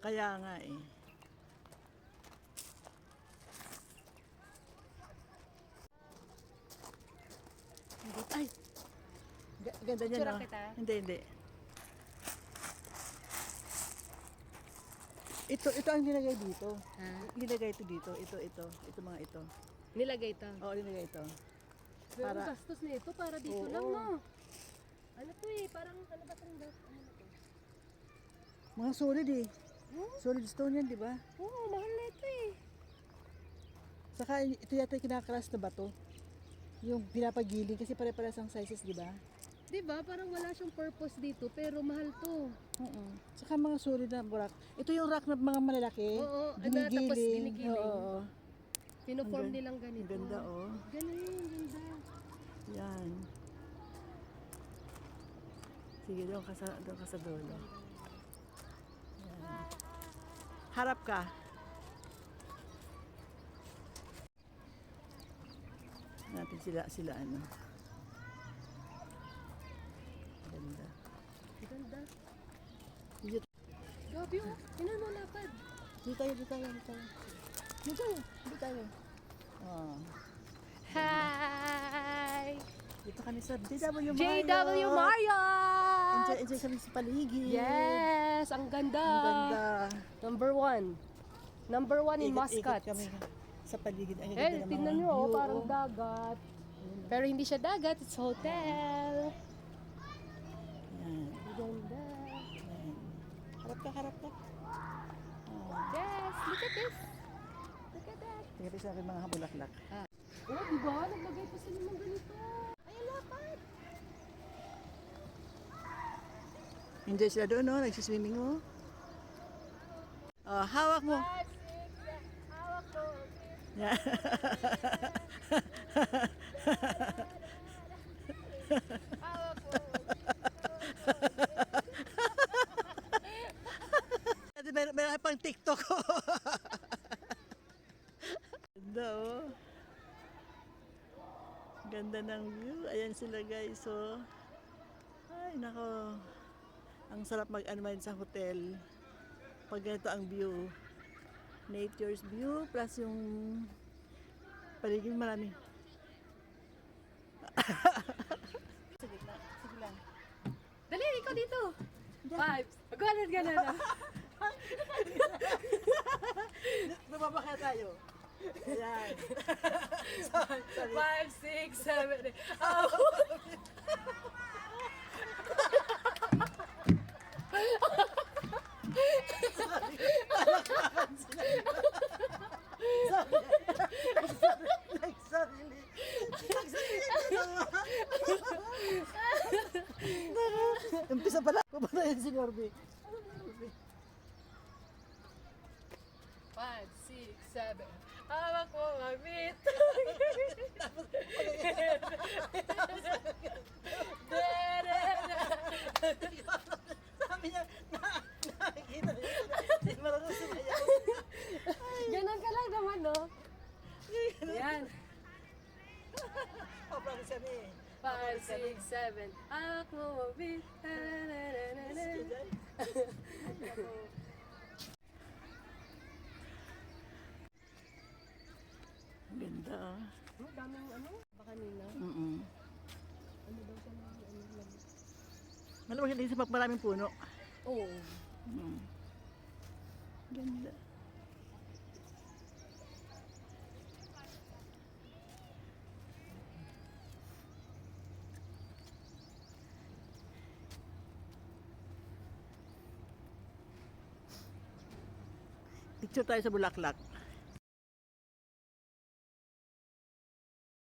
Kaya nga eh. Ay! Ganda niya, Picture no? kita? Hindi, hindi. Ito ang nilagay dito. Ha? Nilagay ito dito. Ito mga ito. Nilagay ito. Oo, nilagay ito. Pero Para- gastos na ito para dito Oo. lang, no? Ano to eh, parang ano ba itong gas? Ano to? Mga solid eh. Oh, Solid stone yan, di ba? mahal na ito eh. Saka ito yata yung kinakalas na bato. Yung pinapagiling kasi pare-pares ang sizes, di ba? Diba? Parang wala siyang purpose dito, pero mahal to. Oo. Saka mga solid na rock. Ito yung rock na mga malalaki. Oo, tapos Ginigiling. ginigiling. Oo. Pinoform Ang nilang ganito. Ang ganda, oh. Galing, ganda. Yan. Sige, doon ka sa dulo. Yan. Harap ka. Natin sila ano. Ganda. Ganda. Dito Gabi oh, tinan mo lapad. dito tayo. Oh. Hi! Dito kami sa JW Mario. JW Marriott! Enjoy kami sa paligid. Yes! Ang ganda! Ang ganda. Number one. Number one in Ikot-ikot Muscat. kami sa paligid. Ang ganda Eh, ng tingnan mga nyo, oh, view, parang oh. dagat. Pero hindi siya dagat, it's hotel. Yan. Ganda. Yan. Harap ka. Oh. Yes, look at this. Look at that. Tingnan sa akin mga bulaklak. Oh, diba? Naglagay pa sila ng ganito. Ay, lapad. Enjoy sila doon, no? Nagsiswimming, oh. Oh, hawak mo. Hawak ko. Yan. Hawak ko. Meron pang TikTok, oh. Ganda, oh. Ganda ng view. Ayan sila, guys, oh. Ay, nako. Ang sarap mag-unwind sa hotel. Pag ganito ang view. Nature's view plus yung paligid marami. Sige lang. Dali, ikaw dito. Vibes. Ganon na. Bumaba kaya tayo. Ayan. Sorry. 5, 6, 7, 8. Oh. Nagsarili. Umpisa pala ako ba na yun si Norby? 5, 6, 7. Hawak ko, mamit. Sabi niya, nakikita niya. Hindi marunong sumayaw. Ganon ka lang naman, no? Yan. Papalis kami eh. 5, 6, 7. Hawak mo, mamit. Ganda, ah. Oh, daming ano? Baka nila. Ano daw siya na lang? Malamang din sa maraming puno. Oo. Ganda. Picture tayo sa bulaklak.